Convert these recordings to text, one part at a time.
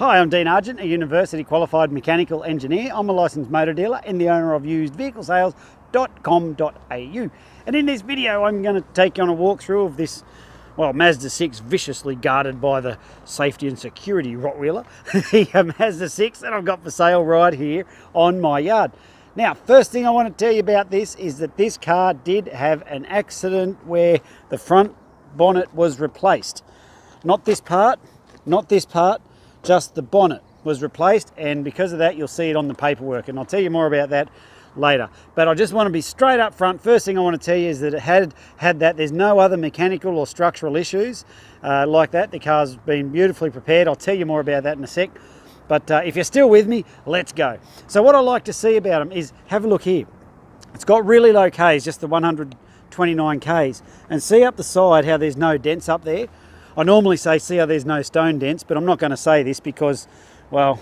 Hi, I'm Dean Argent, a university qualified mechanical engineer. I'm a licensed motor dealer and the owner of usedvehiclesales.com.au. And in this video, I'm going to take you on a walkthrough of this, well, Mazda 6 viciously guarded by the safety and security Rottweiler. The Mazda 6 that I've got for sale right here on my yard. Now, first thing I want to tell you about this is that this car did have an accident where the front bonnet was replaced. Not this part, just the bonnet was replaced, and because of that you'll see it on the paperwork, and I'll tell you more about that later. But I just want to be straight up front. First thing I want to tell you is that it had that. There's no other mechanical or structural issues like that. The car's been beautifully prepared. I'll tell you more about that in a sec. But if you're still with me, let's go. So what I like to see about them is, have a look here. It's got really low Ks, just the 129 Ks, and see up the side how there's no dents up there. I normally say see how there's no stone dents, but I'm not going to say this because, well,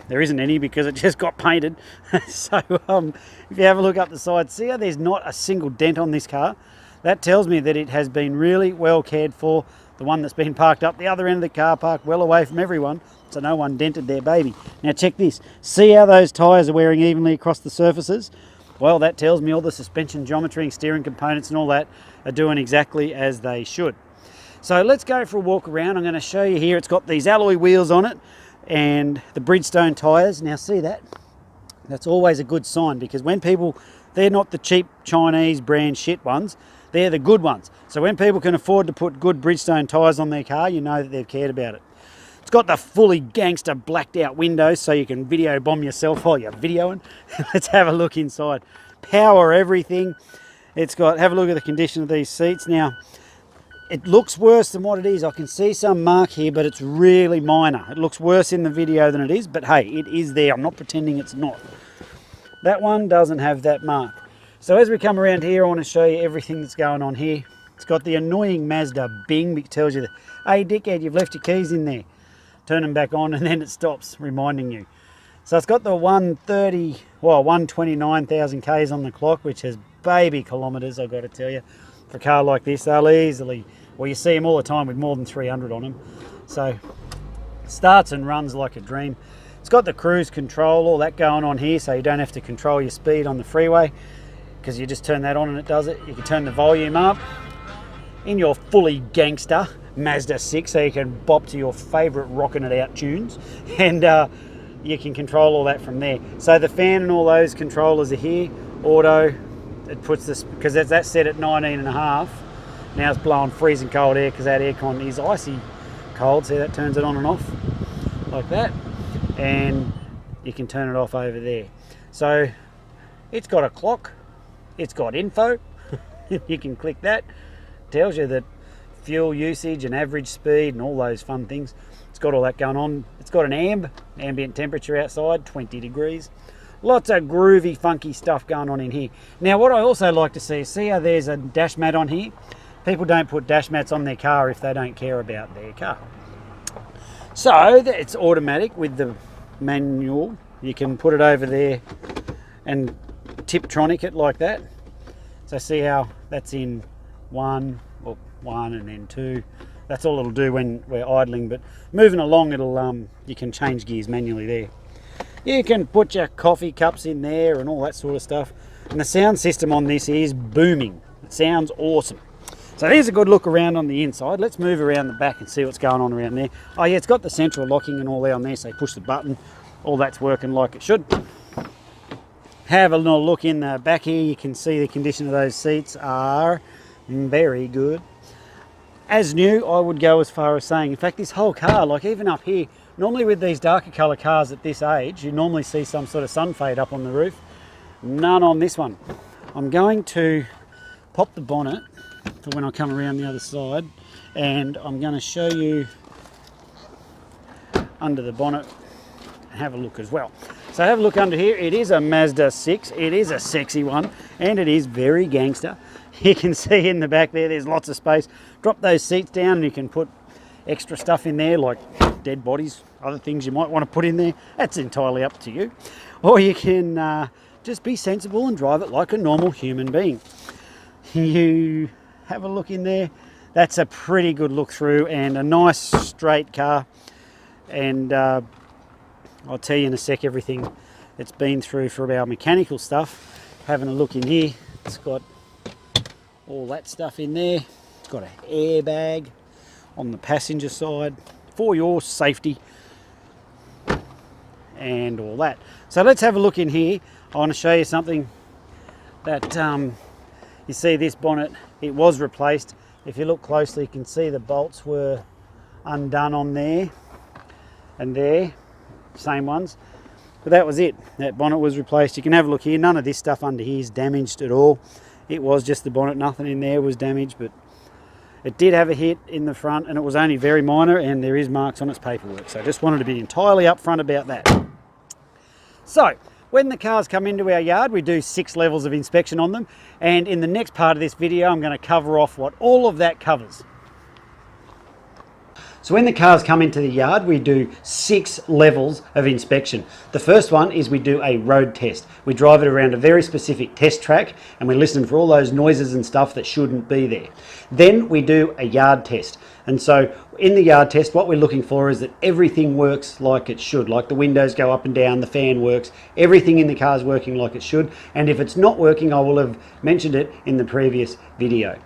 there isn't any because it just got painted. So if you have a look up the side, see how there's not a single dent on this car? That tells me that it has been really well cared for. The one that's been parked up the other end of the car park, well away from everyone, so no one dented their baby. Now check this. See how those tyres are wearing evenly across the surfaces? Well, that tells me all the suspension geometry and steering components and all that are doing exactly as they should. So let's go for a walk around. I'm going to show you here. It's got these alloy wheels on it and the Bridgestone tyres. Now see that? That's always a good sign, because when people, they're not the cheap Chinese brand shit ones, they're the good ones. So when people can afford to put good Bridgestone tyres on their car, you know that they've cared about it. It's got the fully gangster blacked out windows so you can video bomb yourself while you're videoing. Let's have a look inside. Power everything. It's got, have a look at the condition of these seats. Now, it looks worse than what it is. I can see some mark here, but it's really minor. It looks worse in the video than it is, but hey, it is there. I'm not pretending it's not. That one doesn't have that mark. So as we come around here, I want to show you everything that's going on here. It's got the annoying Mazda bing, it tells you that, hey dickhead, you've left your keys in there. Turn them back on and then it stops, reminding you. So it's got the 129,000 Ks on the clock, which has baby kilometres, I've got to tell you. For a car like this, they'll easily, well, you see them all the time with more than 300 on them. So starts and runs like a dream. It's got the cruise control, all that going on here, so you don't have to control your speed on the freeway, because you just turn that on and it does it. You can turn the volume up in your fully gangster Mazda 6, so you can bop to your favourite rocking it out tunes, and you can control all that from there. So the fan and all those controllers are here, auto. It puts this, because that's set at 19.5. Now it's blowing freezing cold air because that aircon is icy cold. See, that turns it on and off like that, and you can turn it off over there. So it's got a clock, it's got info. You can click that, tells you that fuel usage and average speed and all those fun things. It's got all that going on. It's got an ambient temperature outside, 20 degrees. Lots of groovy, funky stuff going on in here. Now, what I also like to see how there's a dash mat on here? People don't put dash mats on their car if they don't care about their car. So, it's automatic with the manual. You can put it over there and Tiptronic it like that. So see how that's in one and then two. That's all it'll do when we're idling, but moving along, it'll you can change gears manually there. You can put your coffee cups in there and all that sort of stuff. And the sound system on this is booming. It sounds awesome. So here's a good look around on the inside. Let's move around the back and see what's going on around there. Oh yeah, it's got the central locking and all there on there, so you push the button. All that's working like it should. Have a little look in the back here. You can see the condition of those seats are very good. As new, I would go as far as saying, in fact, this whole car, like even up here, normally with these darker colour cars at this age, you normally see some sort of sun fade up on the roof. None on this one. I'm going to pop the bonnet for when I come around the other side, and I'm going to show you under the bonnet and have a look as well. So have a look under here. It is a Mazda 6. It is a sexy one, and it is very gangster. You can see in the back there, there's lots of space. Drop those seats down and you can put extra stuff in there, like dead bodies, other things you might want to put in there. That's entirely up to you. Or you can just be sensible and drive it like a normal human being. You have a look in there. That's a pretty good look through, and a nice straight car, and I'll tell you in a sec everything it's been through for our mechanical stuff. Having a look in here, it's got all that stuff in there. It's got an airbag on the passenger side for your safety and all that. So let's have a look in here. I want to show you something that you see. This bonnet, it was replaced. If you look closely, you can see the bolts were undone on there and there, same ones, but that was it. That bonnet was replaced. You can have a look here. None of this stuff under here is damaged at all. It was just the bonnet. Nothing in there was damaged, but it did have a hit in the front, and it was only very minor, and there is marks on its paperwork. So I just wanted to be entirely upfront about that. So when the cars come into our yard, we do 6 levels of inspection on them, and in the next part of this video I'm going to cover off what all of that covers. So when the cars come into the yard, we do 6 levels of inspection. The first one is we do a road test. We drive it around a very specific test track and we listen for all those noises and stuff that shouldn't be there. Then we do a yard test. And so in the yard test, what we're looking for is that everything works like it should, like the windows go up and down, the fan works, everything in the car is working like it should. And if it's not working, I will have mentioned it in the previous video.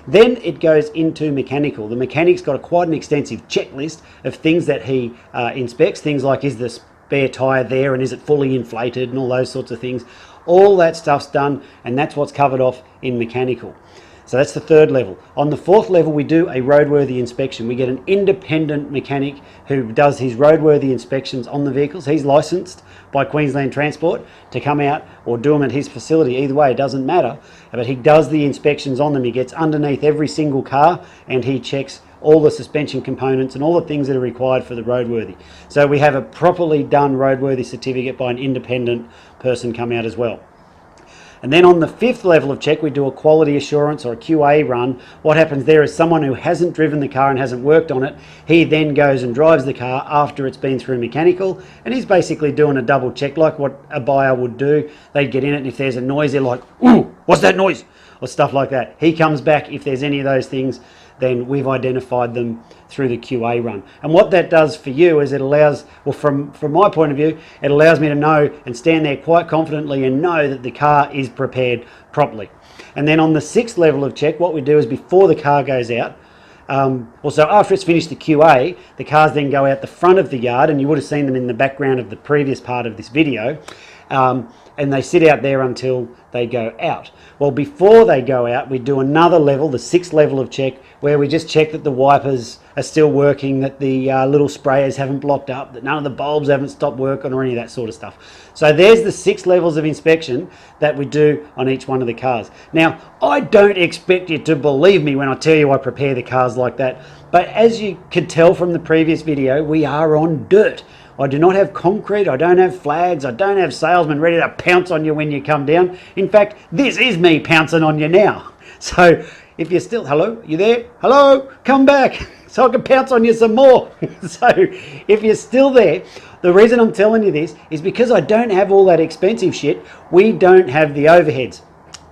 Then it goes into mechanical. The mechanic's got quite an extensive checklist of things that he inspects. Things like, is the spare tyre there and is it fully inflated and all those sorts of things. All that stuff's done, and that's what's covered off in mechanical. So that's the 3rd level. On the 4th level, we do a roadworthy inspection. We get an independent mechanic who does his roadworthy inspections on the vehicles. He's licensed by Queensland Transport to come out or do them at his facility. Either way, it doesn't matter. But he does the inspections on them. He gets underneath every single car and he checks all the suspension components and all the things that are required for the roadworthy. So we have a properly done roadworthy certificate by an independent person come out as well. And then on the 5th level of check, we do a quality assurance or a QA run. What happens there is someone who hasn't driven the car and hasn't worked on it, he then goes and drives the car after it's been through mechanical, and he's basically doing a double check like what a buyer would do. They'd get in it, and if there's a noise, they're like, "Ooh, what's that noise?" or stuff like that. He comes back. If there's any of those things, then we've identified them through the QA run. And what that does for you is it allows, well, from my point of view, it allows me to know and stand there quite confidently and know that the car is prepared properly. And then on the 6th level of check, what we do is before the car goes out, also after it's finished the QA, the cars then go out the front of the yard, and you would have seen them in the background of the previous part of this video, and they sit out there until they go out. Well, before they go out, we do another level, the 6th level of check, where we just check that the wipers are still working, that the little sprayers haven't blocked up, that none of the bulbs haven't stopped working or any of that sort of stuff. So there's the 6 levels of inspection that we do on each one of the cars. Now, I don't expect you to believe me when I tell you I prepare the cars like that, but as you could tell from the previous video, we are on dirt. I do not have concrete, I don't have flags, I don't have salesmen ready to pounce on you when you come down. In fact, this is me pouncing on you now. So if you're still, hello, you there? Hello, come back so I can pounce on you some more. So if you're still there, the reason I'm telling you this is because I don't have all that expensive shit. We don't have the overheads,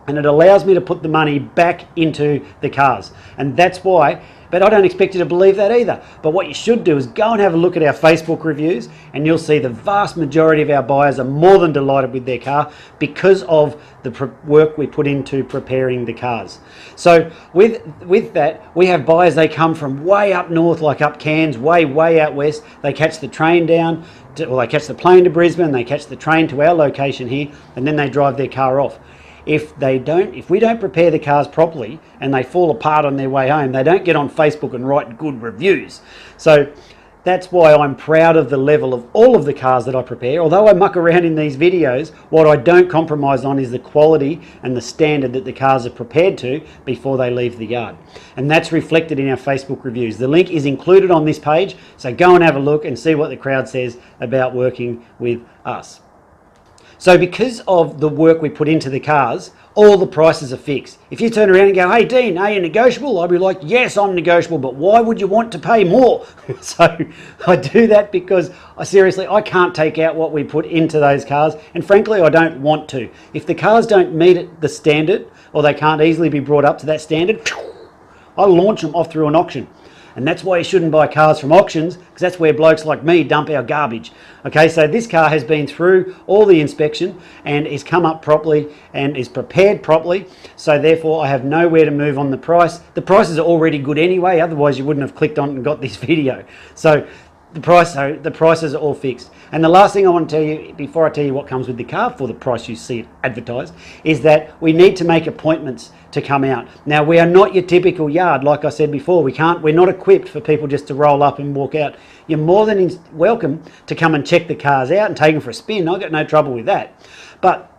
and it allows me to put the money back into the cars. And that's why, but I don't expect you to believe that either. But what you should do is go and have a look at our Facebook reviews, and you'll see the vast majority of our buyers are more than delighted with their car because of the work we put into preparing the cars. So with that, we have buyers, they come from way up north, like up Cairns, way out west. They catch the train down, they catch the plane to Brisbane, they catch the train to our location here, and then they drive their car off. If we don't prepare the cars properly and they fall apart on their way home, they don't get on Facebook and write good reviews. So that's why I'm proud of the level of all of the cars that I prepare. Although I muck around in these videos, what I don't compromise on is the quality and the standard that the cars are prepared to before they leave the yard. And that's reflected in our Facebook reviews. The link is included on this page, so go and have a look and see what the crowd says about working with us. So because of the work we put into the cars, all the prices are fixed. If you turn around and go, "Hey Dean, are you negotiable?" I'll be like, "Yes, I'm negotiable, but why would you want to pay more?" So I do that because I can't take out what we put into those cars, and frankly I don't want to. If the cars don't meet the standard, or they can't easily be brought up to that standard, I launch them off through an auction. And that's why you shouldn't buy cars from auctions, because that's where blokes like me dump our garbage. Okay, so this car has been through all the inspection and is come up properly and is prepared properly. So therefore I have nowhere to move on the price. The prices are already good anyway, otherwise you wouldn't have clicked on and got this video. So the prices are all fixed. And the last thing I want to tell you, before I tell you what comes with the car for the price you see it advertised, is that we need to make appointments to come out. Now, we are not your typical yard. Like I said before, we're not equipped for people just to roll up and walk out. You're more than welcome to come and check the cars out and take them for a spin. I've got no trouble with that. But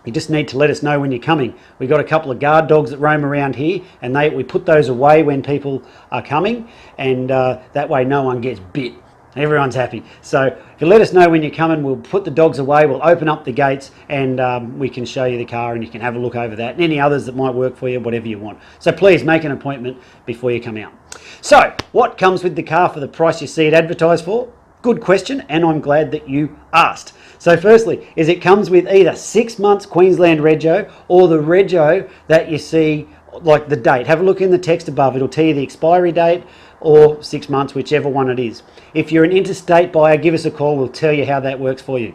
you just need to let us know when you're coming. We've got a couple of guard dogs that roam around here, and we put those away when people are coming, and that way no one gets bit. Everyone's happy. So if you let us know when you're coming, we'll put the dogs away, we'll open up the gates, and we can show you the car and you can have a look over that and any others that might work for you, whatever you want. So please make an appointment before you come out. So what comes with the car for the price you see it advertised for? Good question, and I'm glad that you asked. So firstly, it comes with either 6 months Queensland rego or the rego that you see, like the date. Have a look in the text above, it'll tell you the expiry date or 6 months, whichever one it is. If you're an interstate buyer, give us a call, we'll tell you how that works for you.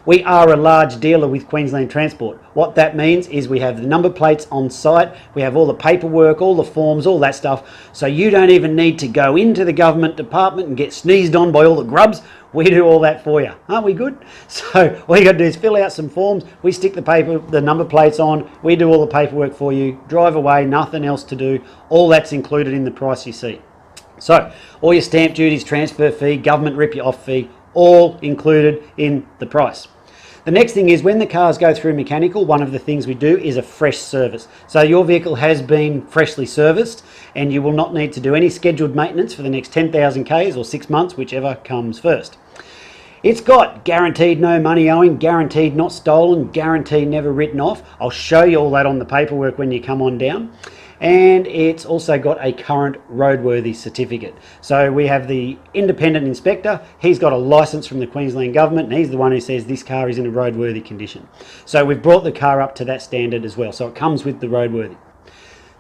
We are a large dealer with Queensland Transport. What that means is we have the number plates on site, we have all the paperwork, all the forms, all that stuff, so you don't even need to go into the government department and get sneezed on by all the grubs. We do all that for you. Aren't we good? So all you got to do is fill out some forms, we stick the number plates on, we do all the paperwork for you, drive away, nothing else to do. All that's included in the price you see. So all your stamp duties, transfer fee, government rip you off fee, all included in the price. The next thing is when the cars go through mechanical, one of the things we do is a fresh service. So your vehicle has been freshly serviced and you will not need to do any scheduled maintenance for the next 10,000 Ks or 6 months, whichever comes first. It's got guaranteed no money owing, guaranteed not stolen, guaranteed never written off. I'll show you all that on the paperwork when you come on down. And it's also got a current roadworthy certificate. So we have the independent inspector, he's got a license from the Queensland government and he's the one who says this car is in a roadworthy condition. So we've brought the car up to that standard as well, so it comes with the roadworthy.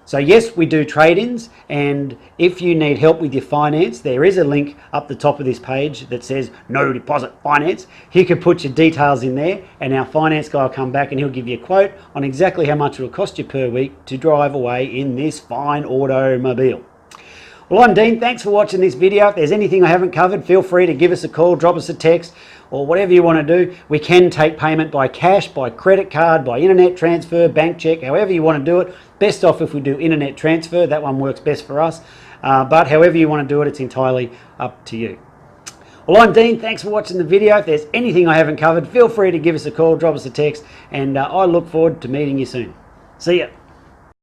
So yes, we do trade-ins, and if you need help with your finance, there is a link up the top of this page that says no deposit finance. You can put your details in there and our finance guy will come back and he'll give you a quote on exactly how much it will cost you per week to drive away in this fine automobile. Well, I'm Dean, thanks for watching this video. If there's anything I haven't covered, feel free to give us a call, drop us a text, or whatever you want to do. We can take payment by cash, by credit card, by internet transfer, bank check, however you want to do it. Best off if we do internet transfer, that one works best for us. But however you want to do it, it's entirely up to you. Well, I'm Dean, thanks for watching the video. If there's anything I haven't covered, feel free to give us a call, drop us a text, and I look forward to meeting you soon. See ya.